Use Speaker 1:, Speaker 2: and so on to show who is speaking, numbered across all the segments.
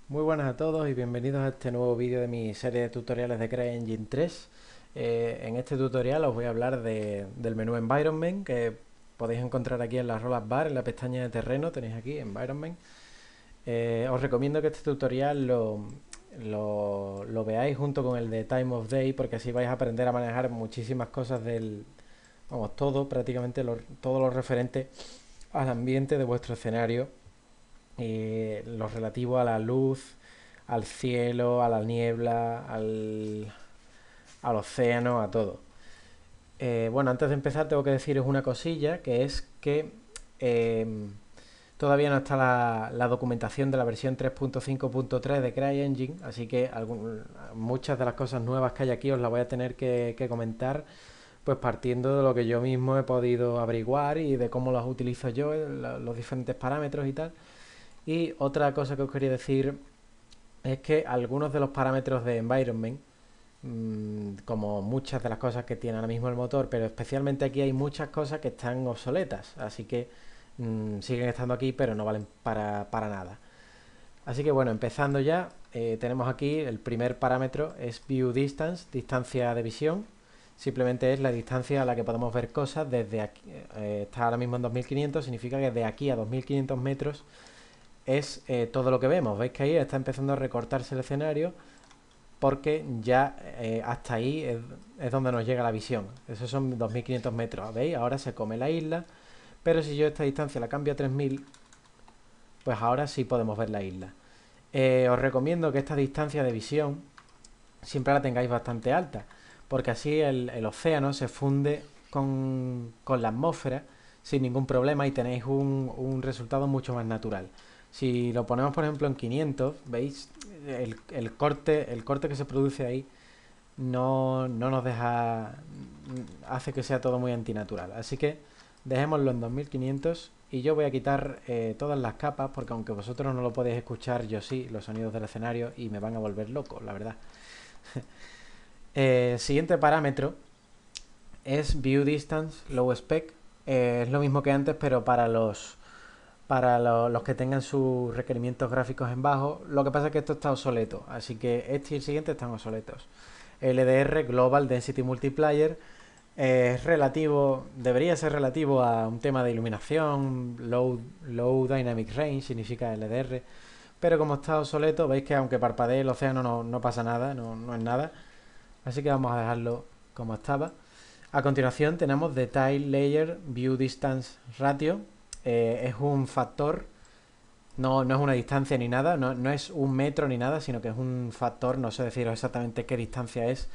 Speaker 1: Muy buenas a todos y bienvenidos a este nuevo vídeo de mi serie de tutoriales de CryEngine 3. En este tutorial os voy a hablar del menú Environment que podéis encontrar aquí en la Rollbar, en la pestaña de terreno, tenéis aquí Environment. Os recomiendo que este tutorial lo veáis junto con el de Time of Day porque así vais a aprender a manejar muchísimas cosas vamos, prácticamente todo lo referente al ambiente de vuestro escenario, lo relativo a la luz, al cielo, a la niebla, al océano, a todo. Bueno, antes de empezar tengo que deciros una cosilla, que es que eh, todavía no está la documentación de la versión 3.5.3 de CryEngine, así que muchas de las cosas nuevas que hay aquí os las voy a tener que comentar, pues partiendo de lo que yo mismo he podido averiguar y de cómo las utilizo yo, los diferentes parámetros y tal. Y otra cosa que os quería decir es que algunos de los parámetros de environment, como muchas de las cosas que tiene ahora mismo el motor, pero especialmente aquí hay muchas cosas que están obsoletas, así que siguen estando aquí, pero no valen para nada. Así que bueno, empezando ya, tenemos aquí el primer parámetro, es View Distance, distancia de visión. Simplemente es la distancia a la que podemos ver cosas desde aquí. Está ahora mismo en 2500, significa que de aquí a 2500 metros es todo lo que vemos. Veis que ahí está empezando a recortarse el escenario porque ya hasta ahí es donde nos llega la visión. Esos son 2500 metros. ¿Veis? Ahora se come la isla, pero si yo esta distancia la cambio a 3000, pues ahora sí podemos ver la isla. Os recomiendo que esta distancia de visión siempre la tengáis bastante alta, porque así el océano se funde con la atmósfera sin ningún problema y tenéis un resultado mucho más natural. Si lo ponemos, por ejemplo, en 500, veis el corte que se produce ahí no nos deja, hace que sea todo muy antinatural. Así que dejémoslo en 2500 y yo voy a quitar todas las capas porque aunque vosotros no lo podéis escuchar, yo sí, los sonidos del escenario y me van a volver loco, la verdad. Siguiente parámetro es View Distance Low Spec. Es lo mismo que antes, pero para los que tengan sus requerimientos gráficos en bajo. Lo que pasa es que esto está obsoleto, así que este y el siguiente están obsoletos. LDR, Global Density Multiplier, es relativo, debería ser relativo a un tema de iluminación. Low Dynamic Range significa LDR, pero como está obsoleto, veis que aunque parpadee el océano no pasa nada, no es nada, así que vamos a dejarlo como estaba. A continuación tenemos Detail Layer View Distance Ratio. Es un factor, no es una distancia ni nada, no es un metro ni nada, sino que es un factor, no sé deciros exactamente qué distancia es,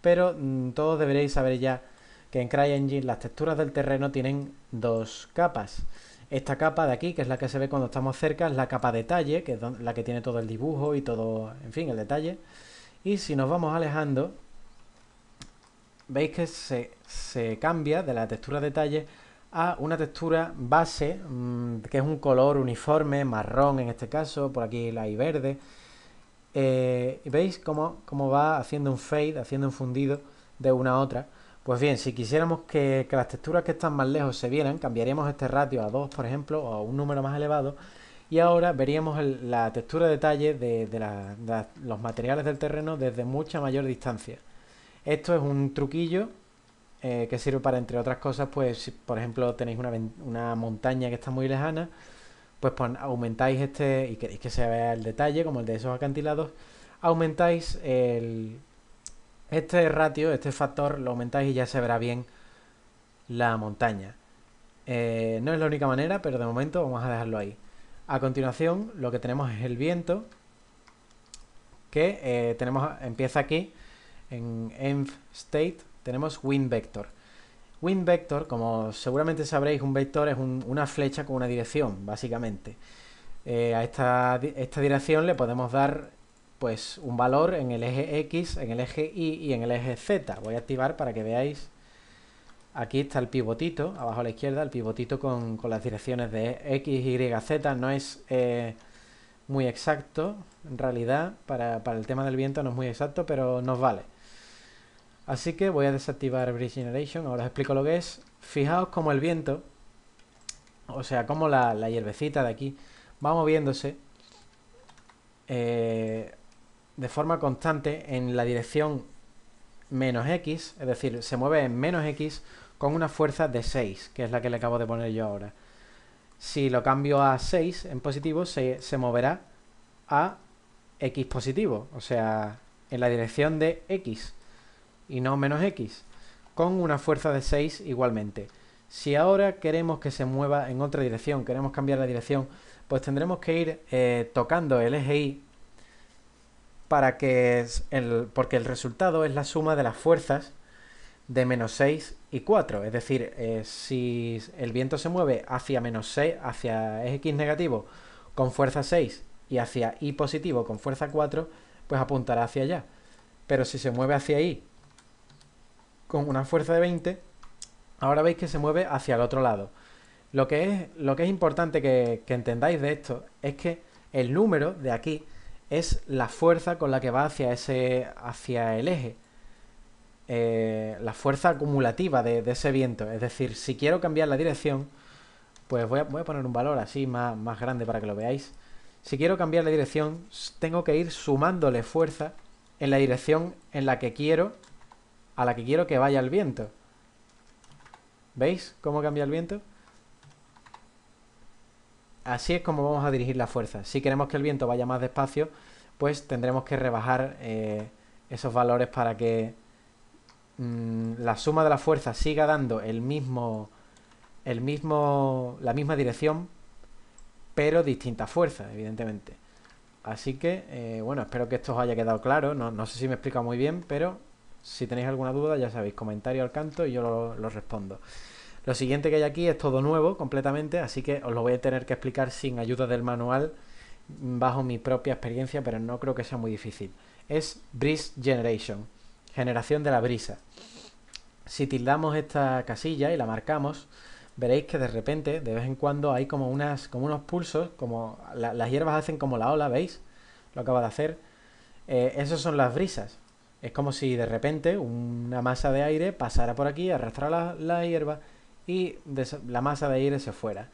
Speaker 1: pero todos deberéis saber ya que en CryEngine las texturas del terreno tienen dos capas. Esta capa de aquí, que es la que se ve cuando estamos cerca, es la capa detalle, que es la que tiene todo el dibujo y todo, en fin, el detalle. Y si nos vamos alejando, veis que se cambia de la textura detalle a una textura base, que es un color uniforme, marrón en este caso, por aquí la hay verde. Y veis cómo va haciendo un fade, haciendo un fundido de una a otra. Pues bien, si quisiéramos que las texturas que están más lejos se vieran, cambiaríamos este ratio a 2, por ejemplo, o a un número más elevado, y ahora veríamos la textura de detalle de los materiales del terreno desde mucha mayor distancia. Esto es un truquillo que sirve para, entre otras cosas, pues si por ejemplo tenéis una montaña que está muy lejana, pues aumentáis y queréis que se vea el detalle, como el de esos acantilados, aumentáis este ratio, este factor, lo aumentáis y ya se verá bien la montaña. No es la única manera, pero de momento vamos a dejarlo ahí. A continuación, lo que tenemos es el viento, que empieza aquí, en env state, tenemos wind vector. Wind vector, como seguramente sabréis, un vector es una flecha con una dirección, básicamente. A esta dirección le podemos dar pues un valor en el eje X, en el eje Y y en el eje Z. Voy a activar para que veáis. Aquí está el pivotito, abajo a la izquierda, el pivotito con las direcciones de X, Y, Z. No es muy exacto, en realidad, para el tema del viento no es muy exacto, pero nos vale. Así que voy a desactivar Bridge Generation, ahora os explico lo que es. Fijaos como el viento, o sea, como la hierbecita de aquí va moviéndose de forma constante en la dirección menos X, es decir, se mueve en menos X con una fuerza de 6, que es la que le acabo de poner yo ahora. Si lo cambio a 6 en positivo, se moverá a X positivo, o sea, en la dirección de X y no menos X, con una fuerza de 6 igualmente. Si ahora queremos que se mueva en otra dirección, queremos cambiar la dirección, pues tendremos que ir tocando el eje Y para que porque el resultado es la suma de las fuerzas de menos 6 y 4. Es decir, si el viento se mueve hacia menos 6, hacia X negativo con fuerza 6 y hacia Y positivo con fuerza 4, pues apuntará hacia allá. Pero si se mueve hacia Y con una fuerza de 20, ahora veis que se mueve hacia el otro lado. Lo que es importante que entendáis de esto es que el número de aquí es la fuerza con la que va hacia el eje. La fuerza acumulativa de ese viento. Es decir, si quiero cambiar la dirección, pues voy a poner un valor así más grande para que lo veáis. Si quiero cambiar la dirección, tengo que ir sumándole fuerza en la dirección en la que quiero, a la que quiero que vaya el viento. ¿Veis cómo cambia el viento? Así es como vamos a dirigir la fuerza. Si queremos que el viento vaya más despacio, pues tendremos que rebajar esos valores para que la suma de la fuerza siga dando la misma dirección, pero distinta fuerza, evidentemente. Así que, bueno, espero que esto os haya quedado claro. No sé si me he explicado muy bien, pero si tenéis alguna duda, ya sabéis, comentario al canto y yo lo respondo. Lo siguiente que hay aquí es todo nuevo, completamente, así que os lo voy a tener que explicar sin ayuda del manual, bajo mi propia experiencia, pero no creo que sea muy difícil. Es Breeze Generation, generación de la brisa. Si tildamos esta casilla y la marcamos, veréis que de repente, de vez en cuando, hay como unos pulsos, como las hierbas hacen como la ola, ¿veis? Lo acaba de hacer. Esas son las brisas. Es como si de repente una masa de aire pasara por aquí, arrastrara la hierba y la masa de aire se fuera.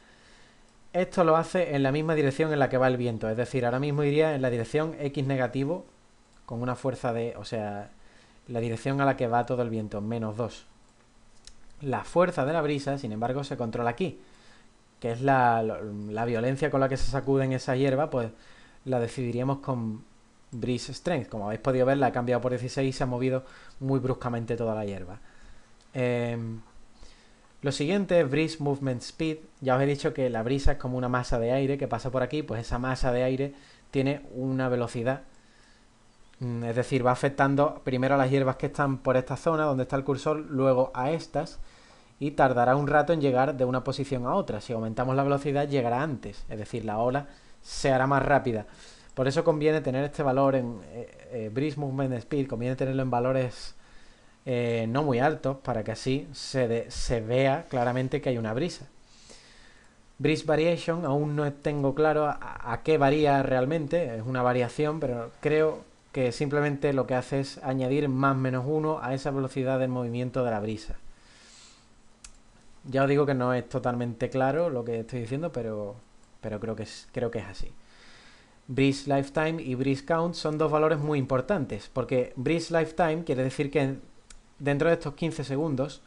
Speaker 1: Esto lo hace en la misma dirección en la que va el viento, es decir, ahora mismo iría en la dirección X negativo con una fuerza de, o sea, la dirección a la que va todo el viento, menos 2. La fuerza de la brisa, sin embargo, se controla aquí, que es la violencia con la que se sacuden esa hierba, pues la decidiríamos con Breeze Strength. Como habéis podido ver, la he cambiado por 16 y se ha movido muy bruscamente toda la hierba. Lo siguiente es Breeze Movement Speed. Ya os he dicho que la brisa es como una masa de aire que pasa por aquí, pues esa masa de aire tiene una velocidad. Es decir, va afectando primero a las hierbas que están por esta zona donde está el cursor, luego a estas, y tardará un rato en llegar de una posición a otra. Si aumentamos la velocidad, llegará antes, es decir, la ola se hará más rápida. Por eso conviene tener este valor en Breeze Movement Speed, conviene tenerlo en valores no muy altos para que así se vea claramente que hay una brisa. Breeze Variation, aún no tengo claro a qué varía realmente, es una variación, pero creo que simplemente lo que hace es añadir más menos 1 a esa velocidad del movimiento de la brisa. Ya os digo que no es totalmente claro lo que estoy diciendo, pero creo que es así. Breeze Lifetime y Breeze Count son dos valores muy importantes, porque Breeze Lifetime quiere decir que dentro de estos 15 segundos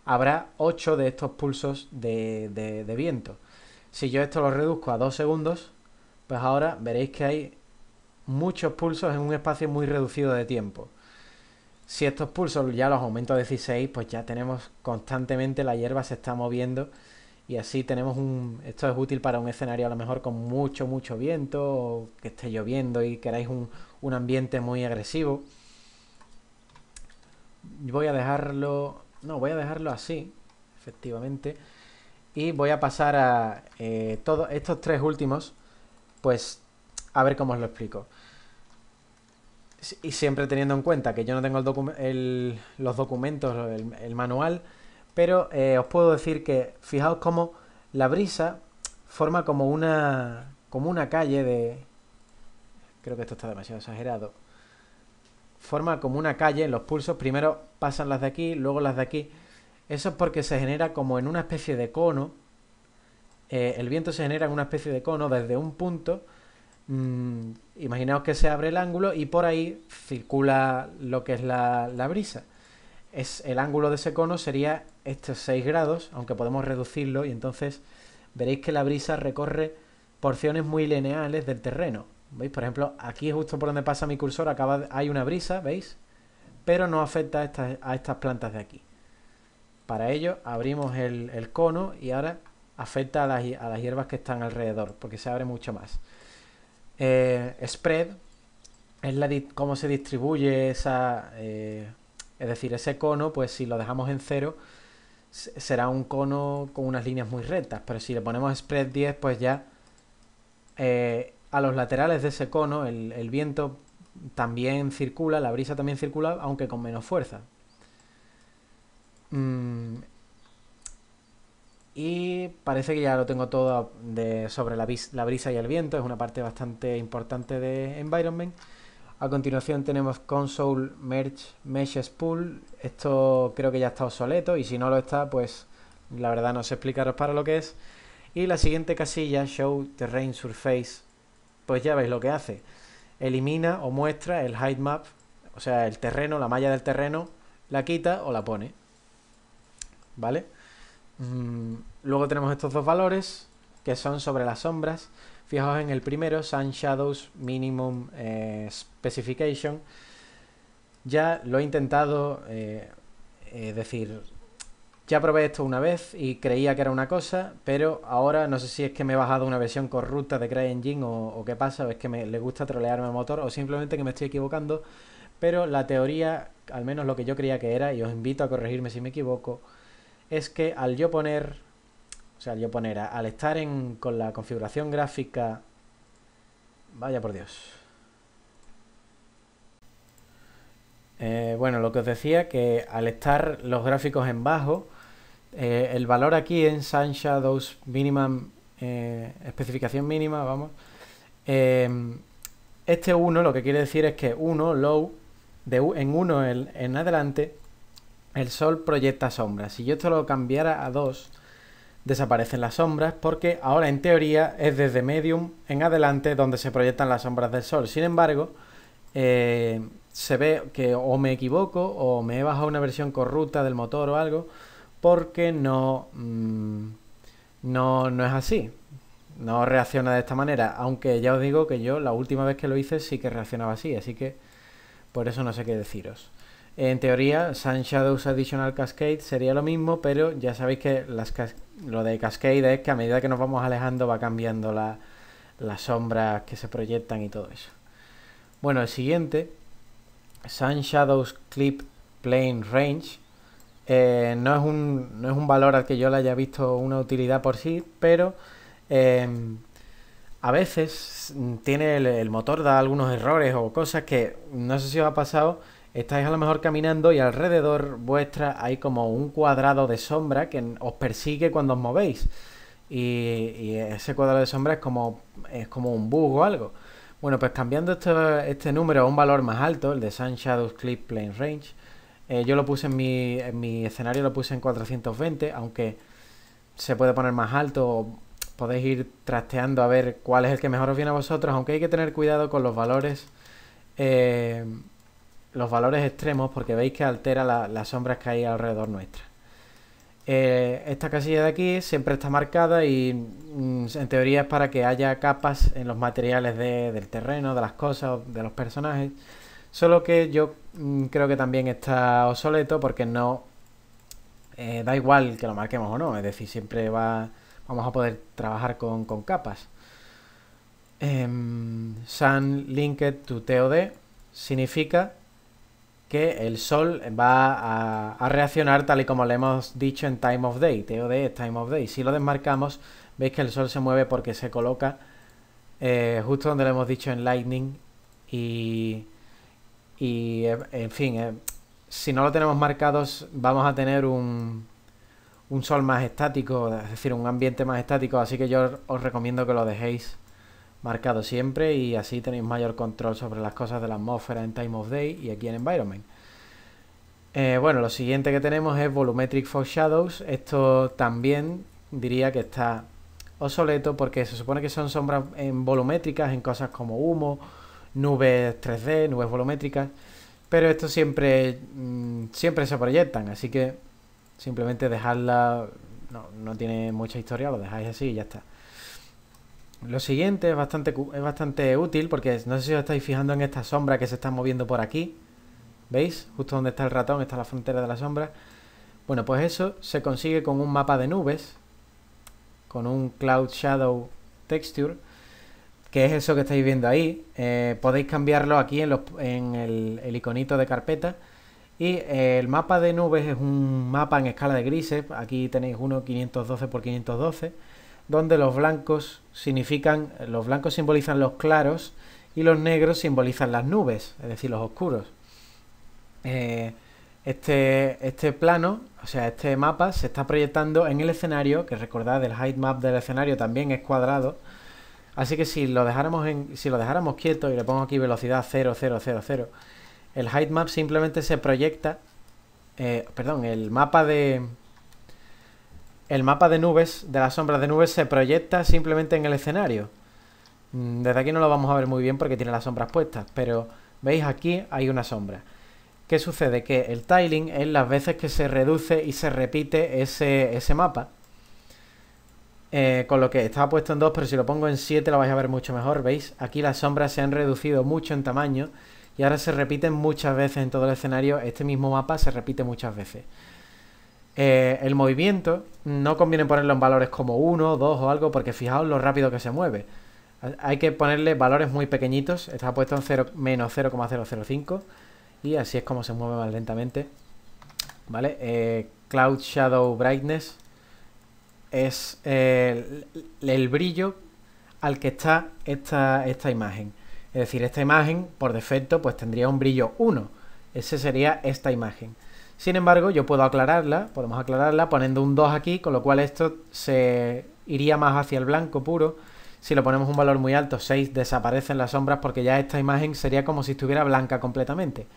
Speaker 1: habrá 8 de estos pulsos de viento. Si yo esto lo reduzco a 2 segundos, pues ahora veréis que hay muchos pulsos en un espacio muy reducido de tiempo. Si estos pulsos ya los aumento a 16, pues ya tenemos constantemente la hierba se está moviendo y así tenemos esto es útil para un escenario a lo mejor con mucho viento o que esté lloviendo y queráis un ambiente muy agresivo. Voy a dejarlo, no, voy a dejarlo así, efectivamente, y voy a pasar a todos estos tres últimos, pues a ver cómo os lo explico. Y siempre teniendo en cuenta que yo no tengo los documentos, el manual, pero os puedo decir que fijaos cómo la brisa forma como una calle de... Creo que esto está demasiado exagerado. Forma como una calle en los pulsos, primero pasan las de aquí, luego las de aquí. Eso es porque se genera como en una especie de cono. El viento se genera en una especie de cono desde un punto imaginaos que se abre el ángulo y por ahí circula lo que es la brisa. El ángulo de ese cono sería estos 6 grados, aunque podemos reducirlo y entonces veréis que la brisa recorre porciones muy lineales del terreno. ¿Veis? Por ejemplo, aquí justo por donde pasa mi cursor hay una brisa, ¿veis? Pero no afecta a estas plantas de aquí. Para ello abrimos el cono y ahora afecta a las hierbas que están alrededor, porque se abre mucho más. Spread es cómo se distribuye es decir, ese cono, pues si lo dejamos en 0, será un cono con unas líneas muy rectas, pero si le ponemos spread 10, pues ya a los laterales de ese cono el viento también circula, la brisa también circula, aunque con menos fuerza. Y parece que ya lo tengo todo sobre la brisa y el viento, es una parte bastante importante de Environment. A continuación tenemos Console Merge Mesh Spool. Esto creo que ya está obsoleto y si no lo está, pues la verdad no sé explicaros para lo que es. Y la siguiente casilla, Show Terrain Surface, pues ya veis lo que hace. Elimina o muestra el height map, o sea, el terreno, la malla del terreno, la quita o la pone. ¿Vale? Luego tenemos estos dos valores que son sobre las sombras. Fijaos en el primero, Sun Shadows Minimum Specification. Ya lo he intentado, decir, ya probé esto una vez y creía que era una cosa, pero ahora no sé si es que me he bajado una versión corrupta de CryEngine o qué pasa, o es que le gusta trolearme el motor, o simplemente que me estoy equivocando, pero la teoría, al menos lo que yo creía que era, y os invito a corregirme si me equivoco, es que al estar con la configuración gráfica, vaya por Dios. Bueno, lo que os decía, que al estar los gráficos en bajo, el valor aquí en Sun Shadows Minimum, especificación mínima, vamos, este 1 lo que quiere decir es que 1, low, en 1 en adelante, el sol proyecta sombras. Si yo esto lo cambiara a 2, desaparecen las sombras porque ahora en teoría es desde medium en adelante donde se proyectan las sombras del sol. Sin embargo, se ve que o me equivoco o me he bajado una versión corrupta del motor o algo, porque no es así. No reacciona de esta manera, aunque ya os digo que yo la última vez que lo hice sí que reaccionaba así, así que por eso no sé qué deciros. En teoría, Sun Shadows Additional Cascade sería lo mismo, pero ya sabéis que lo de Cascade es que a medida que nos vamos alejando va cambiando las sombras que se proyectan y todo eso. Bueno, el siguiente, Sun Shadows Clip Plane Range, no es un valor al que yo le haya visto una utilidad por sí, pero a veces tiene el motor da algunos errores o cosas que no sé si os ha pasado. Estáis a lo mejor caminando y alrededor vuestra hay como un cuadrado de sombra que os persigue cuando os movéis. Y ese cuadrado de sombra es como un bug o algo. Bueno, pues cambiando este número a un valor más alto, el de Sun Shadows Clip Plane Range, yo lo puse en mi escenario, lo puse en 420, aunque se puede poner más alto, podéis ir trasteando a ver cuál es el que mejor os viene a vosotros, aunque hay que tener cuidado con los valores extremos, porque veis que altera las sombras que hay alrededor nuestra. Esta casilla de aquí siempre está marcada y en teoría es para que haya capas en los materiales del terreno, de las cosas, de los personajes. Solo que yo creo que también está obsoleto porque no da igual que lo marquemos o no, es decir, siempre vamos a poder trabajar con capas. Sun Linked to TOD significa que el sol va a reaccionar tal y como le hemos dicho en Time of Day. TOD es Time of Day. Si lo desmarcamos, veis que el sol se mueve porque se coloca justo donde le hemos dicho en Lightning. Y en fin, si no lo tenemos marcados, vamos a tener un sol más estático, es decir, un ambiente más estático. Así que yo os recomiendo que lo dejéis marcado siempre y así tenéis mayor control sobre las cosas de la atmósfera en Time of Day y aquí en Environment. Bueno, lo siguiente que tenemos es Volumetric Foreshadows. Esto también diría que está obsoleto porque se supone que son sombras volumétricas en cosas como humo, nubes 3D, nubes volumétricas, pero esto siempre se proyectan, así que simplemente dejarla, no tiene mucha historia, lo dejáis así y ya está. Lo siguiente es bastante útil porque no sé si os estáis fijando en esta sombra que se está moviendo por aquí. ¿Veis? Justo donde está el ratón está la frontera de la sombra. Bueno, pues eso se consigue con un mapa de nubes, con un Cloud Shadow Texture, que es eso que estáis viendo ahí. Podéis cambiarlo aquí en el iconito de carpeta. Y el mapa de nubes es un mapa en escala de grises. Aquí tenéis uno 512 por 512, donde los blancos simbolizan los claros y los negros simbolizan las nubes, es decir, los oscuros. Este plano, o sea, este mapa se está proyectando en el escenario, que recordad, el height map del escenario también es cuadrado. Así que si lo dejáramos quieto y le pongo aquí velocidad 0, 0, 0, 0, el height map simplemente se proyecta, el mapa de nubes, de las sombras de nubes, se proyecta simplemente en el escenario. Desde aquí no lo vamos a ver muy bien porque tiene las sombras puestas, pero veis aquí hay una sombra. ¿Qué sucede? Que el tiling es las veces que se reduce y se repite ese mapa. Con lo que estaba puesto en 2, pero si lo pongo en 7 lo vais a ver mucho mejor. ¿Veis? Aquí las sombras se han reducido mucho en tamaño y ahora se repiten muchas veces en todo el escenario. Este mismo mapa se repite muchas veces. El movimiento no conviene ponerlo en valores como 1, 2 o algo, porque fijaos lo rápido que se mueve. Hay que ponerle valores muy pequeñitos. Está puesto en menos 0,005 y así es como se mueve más lentamente. ¿Vale? Cloud Shadow Brightness es el brillo al que está esta imagen. Es decir, esta imagen por defecto pues tendría un brillo 1. Ese sería esta imagen. Sin embargo, yo podemos aclararla poniendo un 2 aquí, con lo cual esto se iría más hacia el blanco puro. Si lo ponemos un valor muy alto, 6, desaparecen las sombras porque ya esta imagen sería como si estuviera blanca completamente.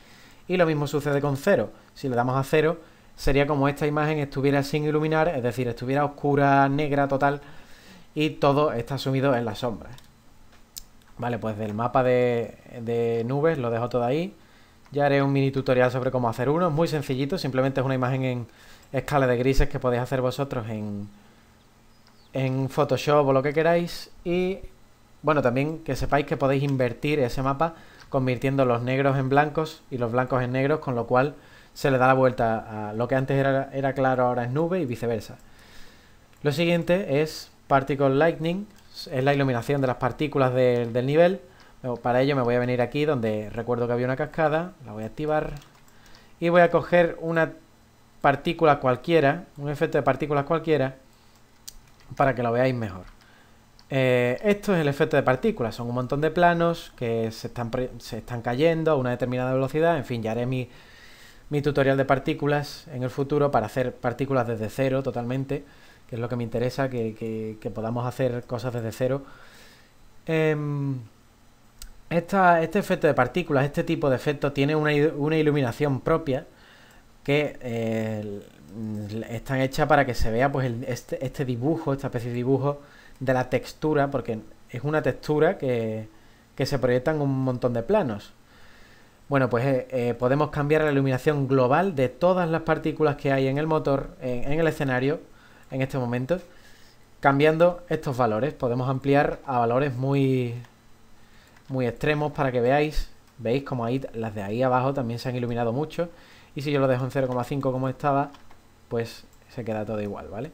Speaker 1: Y lo mismo sucede con 0. Si le damos a 0, sería como esta imagen estuviera sin iluminar, es decir, estuviera oscura, negra, total, y todo está sumido en las sombras. Vale, pues del mapa de nubes lo dejo todo ahí. Ya haré un mini tutorial sobre cómo hacer uno. Es muy sencillito, simplemente es una imagen en escala de grises que podéis hacer vosotros en Photoshop o lo que queráis. Y bueno, también que sepáis que podéis invertir ese mapa convirtiendo los negros en blancos y los blancos en negros, con lo cual se le da la vuelta a lo que antes era claro, ahora es nube y viceversa. Lo siguiente es Particle Lightning, es la iluminación de las partículas del nivel. Para ello me voy a venir aquí donde recuerdo que había una cascada, la voy a activar y voy a coger una partícula cualquiera, un efecto de partículas cualquiera, para que lo veáis mejor. Esto es el efecto de partículas, son un montón de planos que se están cayendo a una determinada velocidad. En fin, ya haré mi tutorial de partículas en el futuro para hacer partículas desde cero totalmente, que es lo que me interesa, que podamos hacer cosas desde cero. Este efecto de partículas, este tipo de efecto, tiene una iluminación propia que están hechas para que se vea pues este dibujo, esta especie de dibujo de la textura, porque es una textura que se proyecta en un montón de planos. Bueno, pues podemos cambiar la iluminación global de todas las partículas que hay en el motor, en el escenario, en este momento, cambiando estos valores. Podemos ampliar a valores muy extremos para que veáis. Veis como ahí las de ahí abajo también se han iluminado mucho. Y si yo lo dejo en 0,5 como estaba, pues se queda todo igual, ¿vale?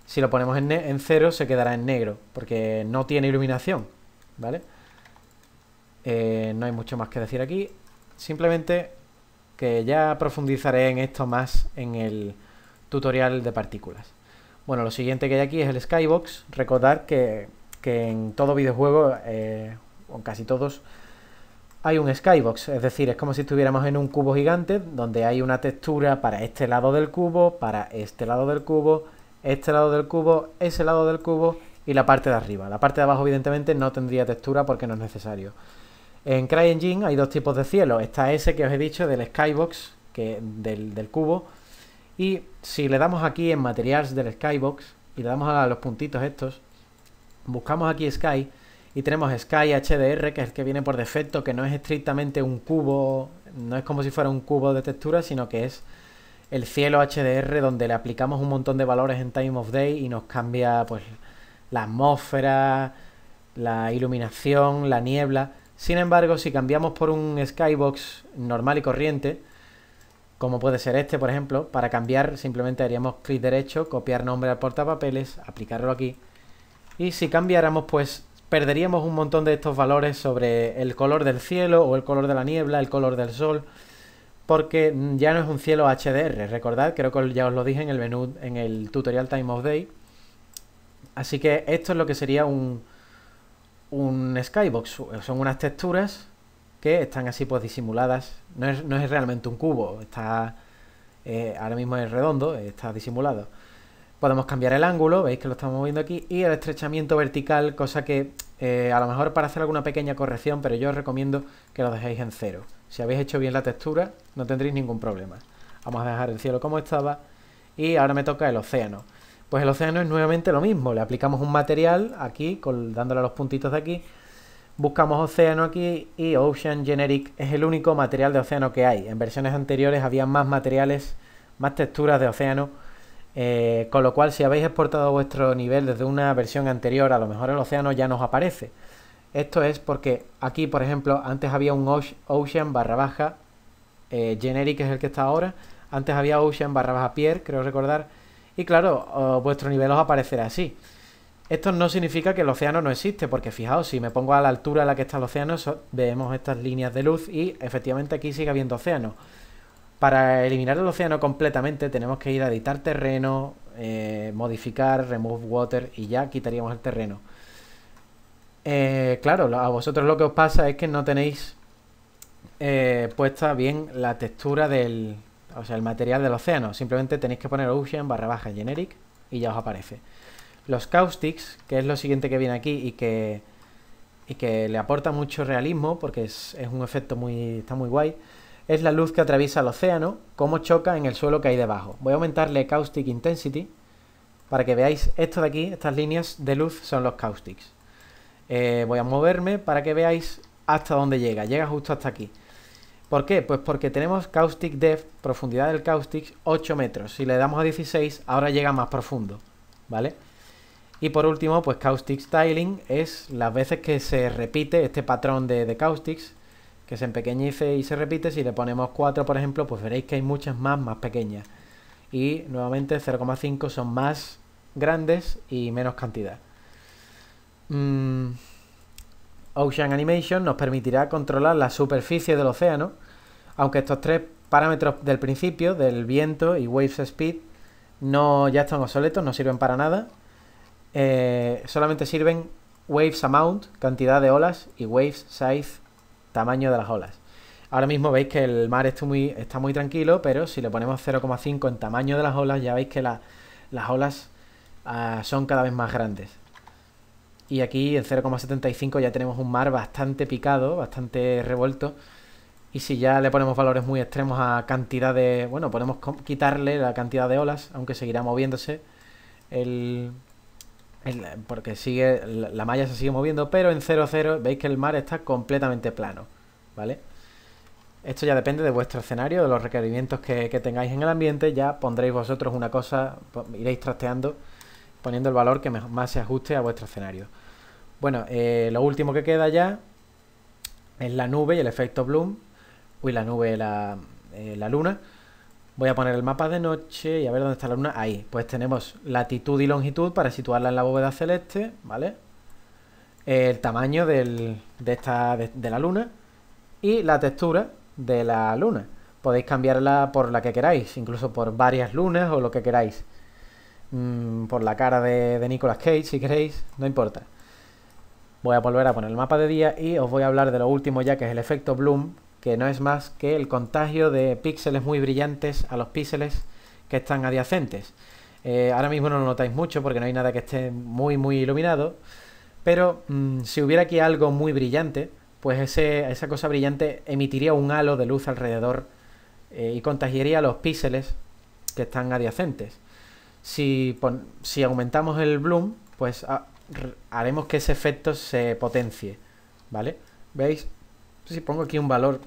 Speaker 1: Si lo ponemos en 0 se quedará en negro, porque no tiene iluminación, ¿vale? No hay mucho más que decir aquí. Simplemente que ya profundizaré en esto más en el tutorial de partículas. Bueno, lo siguiente que hay aquí es el Skybox. Recordad que en todo videojuego, o en casi todos, hay un Skybox. Es decir, es como si estuviéramos en un cubo gigante donde hay una textura para este lado del cubo, para este lado del cubo, este lado del cubo, ese lado del cubo y la parte de arriba. La parte de abajo evidentemente no tendría textura porque no es necesario. En CryEngine hay dos tipos de cielo. Está ese que os he dicho del Skybox, del cubo. Y si le damos aquí en Materials del Skybox y le damos a los puntitos estos, buscamos aquí Sky y tenemos Sky HDR, que es el que viene por defecto, que no es estrictamente un cubo, no es como si fuera un cubo de textura, sino que es el cielo HDR, donde le aplicamos un montón de valores en Time of Day y nos cambia pues la atmósfera, la iluminación, la niebla. Sin embargo, si cambiamos por un Skybox normal y corriente, como puede ser este, por ejemplo, para cambiar simplemente haríamos clic derecho, copiar nombre al portapapeles, aplicarlo aquí. Y si cambiáramos, pues perderíamos un montón de estos valores sobre el color del cielo o el color de la niebla, el color del sol, porque ya no es un cielo HDR. Recordad, creo que ya os lo dije en el menú, en el tutorial Time of Day. Así que esto es lo que sería un Skybox. Son unas texturas que están así pues disimuladas. No es realmente un cubo, está ahora mismo es redondo, está disimulado. Podemos cambiar el ángulo, veis que lo estamos moviendo aquí, y el estrechamiento vertical, cosa que a lo mejor para hacer alguna pequeña corrección, pero yo os recomiendo que lo dejéis en 0. Si habéis hecho bien la textura, no tendréis ningún problema. Vamos a dejar el cielo como estaba, y ahora me toca el océano. Pues el océano es nuevamente lo mismo, le aplicamos un material aquí, dándole a los puntitos de aquí, buscamos océano aquí, y Ocean Generic es el único material de océano que hay. En versiones anteriores había más materiales, más texturas de océano, con lo cual si habéis exportado vuestro nivel desde una versión anterior, a lo mejor el océano ya nos aparece. Esto es porque aquí, por ejemplo, antes había un Ocean barra baja Generic, es el que está ahora. Antes había Ocean barra baja Pierre, creo recordar. Y claro, vuestro nivel os aparecerá así. Esto no significa que el océano no existe, porque fijaos, si me pongo a la altura a la que está el océano, vemos estas líneas de luz y efectivamente aquí sigue habiendo océano. Para eliminar el océano completamente tenemos que ir a editar terreno, modificar, remove water, y ya quitaríamos el terreno. Claro, a vosotros lo que os pasa es que no tenéis puesta bien la textura del, o sea, el material del océano. Simplemente tenéis que poner Ocean barra baja Generic y ya os aparece. Los caustics, que es lo siguiente que viene aquí y que le aporta mucho realismo, porque es un efecto está muy guay, es la luz que atraviesa el océano, cómo choca en el suelo que hay debajo. Voy a aumentarle Caustic Intensity para que veáis esto de aquí, estas líneas de luz son los caustics. Voy a moverme para que veáis hasta dónde llega. Llega justo hasta aquí. ¿Por qué? Pues porque tenemos Caustic Depth, profundidad del Caustic, 8 metros. Si le damos a 16, ahora llega más profundo, ¿vale? Y por último, pues Caustic Styling es las veces que se repite este patrón de Caustics, que se empequeñece y se repite. Si le ponemos 4, por ejemplo, pues veréis que hay muchas más pequeñas. Y nuevamente 0,5 son más grandes y menos cantidad. Ocean Animation nos permitirá controlar la superficie del océano, aunque estos tres parámetros del principio, del viento y Waves Speed, ya están obsoletos, no sirven para nada. Solamente sirven Waves Amount, cantidad de olas, y Waves Size, tamaño de las olas. Ahora mismo veis que el mar está muy tranquilo, pero si le ponemos 0,5 en tamaño de las olas, ya veis que las olas son cada vez más grandes. Y aquí en 0,75 ya tenemos un mar bastante picado, bastante revuelto. Y si ya le ponemos valores muy extremos a cantidad de... Bueno, podemos quitarle la cantidad de olas, aunque seguirá moviéndose. Porque la malla se sigue moviendo, pero en 0,0 veis que el mar está completamente plano, ¿vale? Esto ya depende de vuestro escenario, de los requerimientos que tengáis en el ambiente. Ya pondréis vosotros una cosa, iréis trasteando, poniendo el valor que más se ajuste a vuestro escenario. Bueno, lo último que queda ya es la nube y el efecto Bloom. Uy, la nube, la luna. Voy a poner el mapa de noche y a ver dónde está la luna. Ahí, pues tenemos latitud y longitud para situarla en la bóveda celeste, ¿vale? El tamaño de la luna y la textura de la luna. Podéis cambiarla por la que queráis, incluso por varias lunas o lo que queráis. Por la cara de Nicolas Cage, si queréis, no importa. Voy a volver a poner el mapa de día y os voy a hablar de lo último ya, que es el efecto Bloom, que no es más que el contagio de píxeles muy brillantes a los píxeles que están adyacentes. Ahora mismo no lo notáis mucho porque no hay nada que esté muy iluminado, pero si hubiera aquí algo muy brillante, pues esa cosa brillante emitiría un halo de luz alrededor y contagiaría a los píxeles que están adyacentes. Si aumentamos el bloom, pues haremos que ese efecto se potencie, ¿vale? ¿Veis? Si pongo aquí un valor,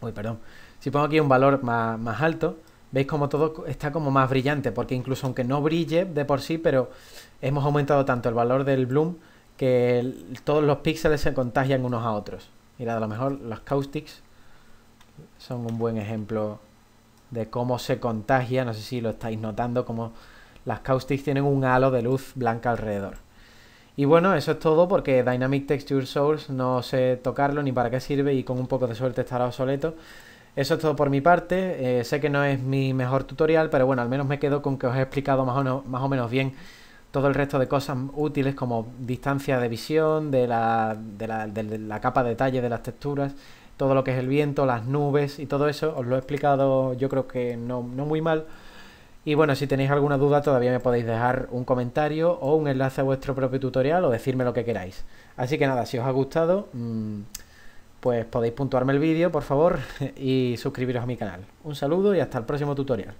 Speaker 1: uy, perdón, si pongo aquí un valor más alto, veis como todo está como más brillante, porque incluso aunque no brille de por sí, pero hemos aumentado tanto el valor del bloom que todos los píxeles se contagian unos a otros. Mirad, a lo mejor los caustics son un buen ejemplo de cómo se contagia, no sé si lo estáis notando, como las caustics tienen un halo de luz blanca alrededor. Y bueno, eso es todo porque Dynamic Texture Source no sé tocarlo ni para qué sirve y con un poco de suerte estará obsoleto. Eso es todo por mi parte, sé que no es mi mejor tutorial, pero bueno, al menos me quedo con que os he explicado más o menos bien todo el resto de cosas útiles como distancia de visión, de la capa de detalle de las texturas, todo lo que es el viento, las nubes y todo eso, os lo he explicado yo creo que no muy mal. Y bueno, si tenéis alguna duda todavía me podéis dejar un comentario o un enlace a vuestro propio tutorial o decirme lo que queráis. Así que nada, si os ha gustado, pues podéis puntuarme el vídeo, por favor, y suscribiros a mi canal. Un saludo y hasta el próximo tutorial.